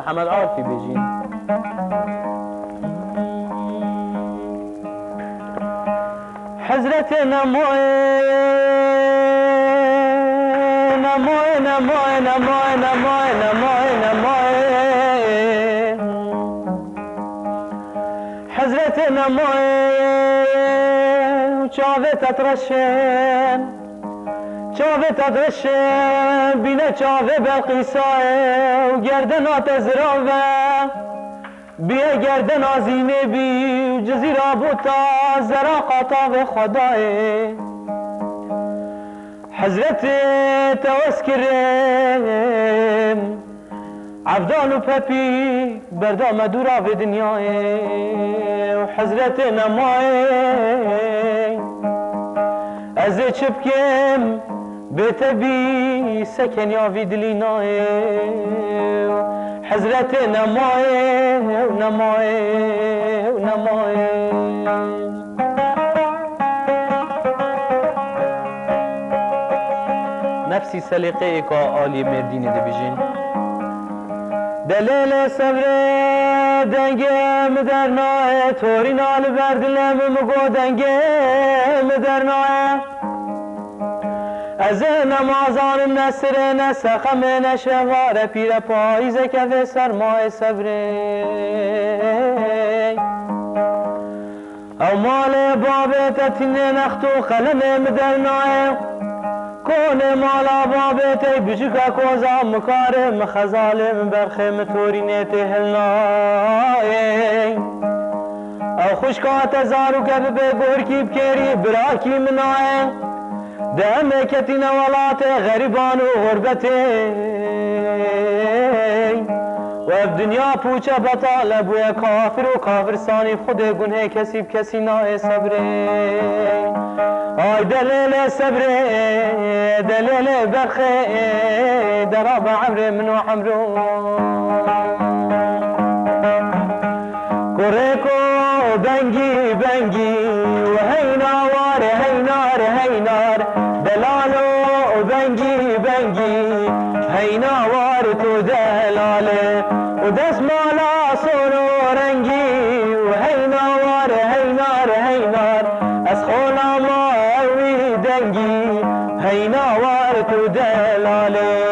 محمد عارفی بجین حضرت نموه نموه نموه نموه نموه نموه نموه حضرت نموه چاوه تترشن چاوه تترشن بینه چاوه بلقیساه و گردن آتزراوه بیه گردن آزینه بی جزیره بوتا زرا قاطاو خدای حضرت توسکرم عبدان و پپی بردام دورا به دنیای و حضرت نمای از چپکم بتبی سکن یا وی دلینای حضرت نمای نمای نمای نفسی سلیقه که آلی مردینی ده بجین دلیل صبر دنگم در نای توری نال بردلم مگو دنگم در نای از نمازان نصر نسخم نشوار پیر پاییز کف سرمای صبر او مال باب تتین نخت و خلم در نای کون مالا بابت بجکا کوزا مکارم خزالم برخم تورینت هلنای او خوشکات زارو کب به گورکی بکری براکی منای دم کتین ولات غریبان و غربتی و اب دنیا پوچه بطال بوی کافر و کافر ثانی خود گنه کسی بکسی نای صبره آی دلیل صبره دلیل برخه دراب عمر من و عمرو کورکو بنگی بنگی و هیناوار هینار هینار دلالو بنگی بنگی هیناوار تو دلاله و دست مالا سونو رنگی و هیناوار هینار هینار از خونا ماوی دنگی هیناوار تو دلاله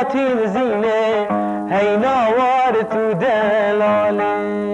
خاتم زینه هیناوار تو دلاله